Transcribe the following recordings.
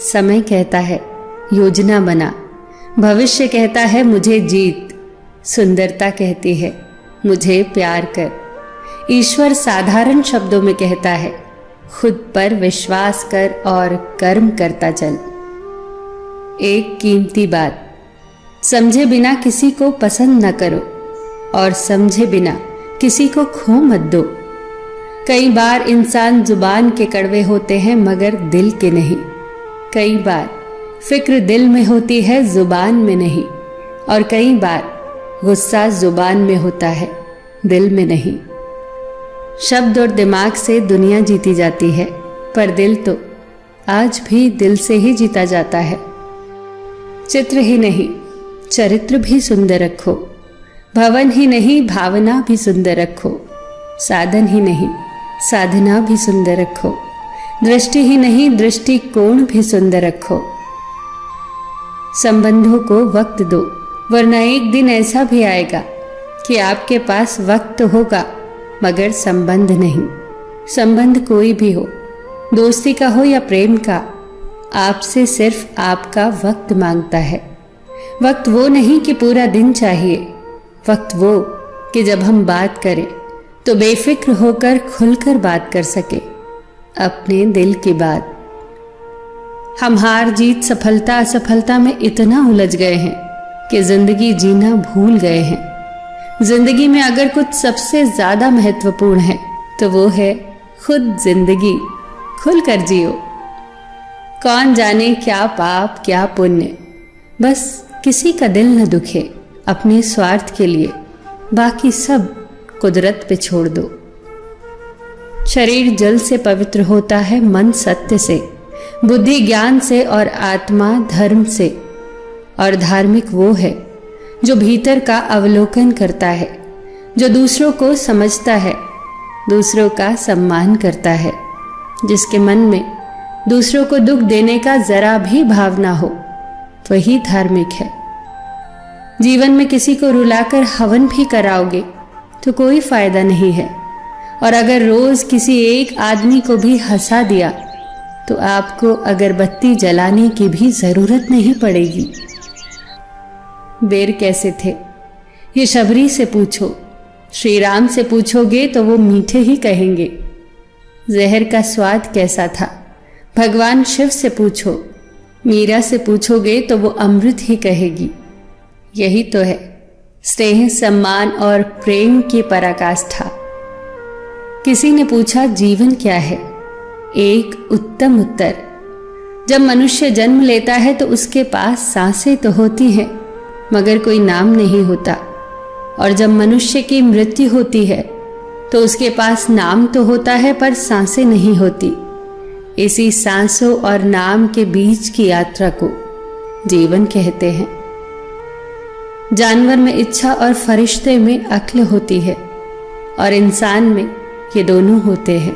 समय कहता है योजना बना, भविष्य कहता है मुझे जीत, सुंदरता कहती है मुझे प्यार कर, ईश्वर साधारण शब्दों में कहता है खुद पर विश्वास कर और कर्म करता चल। एक कीमती बात, समझे बिना किसी को पसंद न करो और समझे बिना किसी को खो मत दो। कई बार इंसान जुबान के कड़वे होते हैं मगर दिल के नहीं। कई बार फिक्र दिल में होती है जुबान में नहीं, और कई बार गुस्सा जुबान में होता है दिल में नहीं। शब्द और दिमाग से दुनिया जीती जाती है, पर दिल तो आज भी दिल से ही जीता जाता है। चित्र ही नहीं चरित्र भी सुंदर रखो, भवन ही नहीं भावना भी सुंदर रखो, साधन ही नहीं साधना भी सुंदर रखो, दृष्टि ही नहीं दृष्टिकोण भी सुंदर रखो। संबंधों को वक्त दो, वरना एक दिन ऐसा भी आएगा कि आपके पास वक्त होगा मगर संबंध नहीं। संबंध कोई भी हो, दोस्ती का हो या प्रेम का, आपसे सिर्फ आपका वक्त मांगता है। वक्त वो नहीं कि पूरा दिन चाहिए, वक्त वो कि जब हम बात करें तो बेफिक्र होकर खुलकर बात कर सके अपने दिल की बात। हम हार जीत सफलता असफलता में इतना उलझ गए हैं कि जिंदगी जीना भूल गए हैं। जिंदगी में अगर कुछ सबसे ज्यादा महत्वपूर्ण है तो वो है खुद जिंदगी। खुलकर जियो। कौन जाने क्या पाप क्या पुण्य, बस किसी का दिल न दुखे अपने स्वार्थ के लिए, बाकी सब कुदरत पे छोड़ दो। शरीर जल से पवित्र होता है, मन सत्य से, बुद्धि ज्ञान से और आत्मा धर्म से। और धार्मिक वो है जो भीतर का अवलोकन करता है, जो दूसरों को समझता है, दूसरों का सम्मान करता है, जिसके मन में दूसरों को दुख देने का जरा भी भाव ना हो, वही धार्मिक है। जीवन में किसी को रुलाकर हवन भी कराओगे तो कोई फायदा नहीं है, और अगर रोज किसी एक आदमी को भी हंसा दिया तो आपको अगरबत्ती जलाने की भी जरूरत नहीं पड़ेगी। बेर कैसे थे ये शबरी से पूछो, श्री राम से पूछोगे तो वो मीठे ही कहेंगे। जहर का स्वाद कैसा था भगवान शिव से पूछो, मीरा से पूछोगे तो वो अमृत ही कहेगी। यही तो है स्नेह सम्मान और प्रेम की पराकाष्ठा। किसी ने पूछा जीवन क्या है, एक उत्तम उत्तर, जब मनुष्य जन्म लेता है तो उसके पास सांसें तो होती हैं मगर कोई नाम नहीं होता, और जब मनुष्य की मृत्यु होती है तो उसके पास नाम तो होता है पर सांसें नहीं होती। इसी सांसों और नाम के बीच की यात्रा को जीवन कहते हैं। जानवर में इच्छा और फरिश्ते में अक्ल होती है, और इंसान में ये दोनों होते हैं।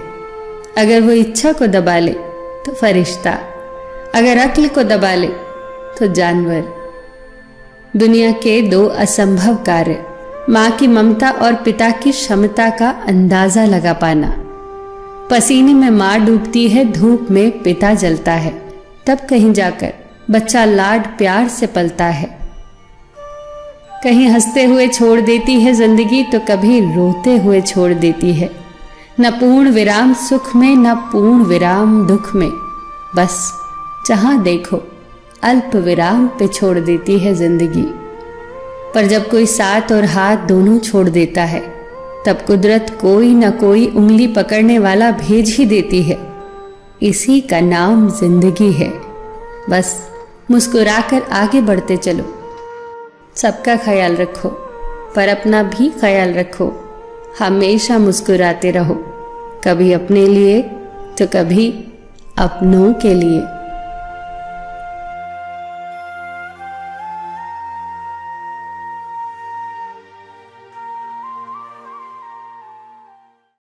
अगर वो इच्छा को दबा ले तो फरिश्ता, अगर अक्ल को दबा ले तो जानवर। दुनिया के दो असंभव कार्य, माँ की ममता और पिता की क्षमता का अंदाजा लगा पाना। पसीने में माँ डूबती है, धूप में पिता जलता है, तब कहीं जाकर बच्चा लाड प्यार से पलता है। कहीं हंसते हुए छोड़ देती है जिंदगी तो कभी रोते हुए छोड़ देती है। न पूर्ण विराम सुख में न पूर्ण विराम दुख में, बस जहां देखो अल्प विराम पे छोड़ देती है जिंदगी। पर जब कोई साथ और हाथ दोनों छोड़ देता है तब कुदरत कोई न कोई उंगली पकड़ने वाला भेज ही देती है। इसी का नाम जिंदगी है। बस मुस्कुराकर आगे बढ़ते चलो। सबका ख्याल रखो पर अपना भी ख्याल रखो। हमेशा मुस्कुराते रहो, कभी अपने लिए तो कभी अपनों के लिए।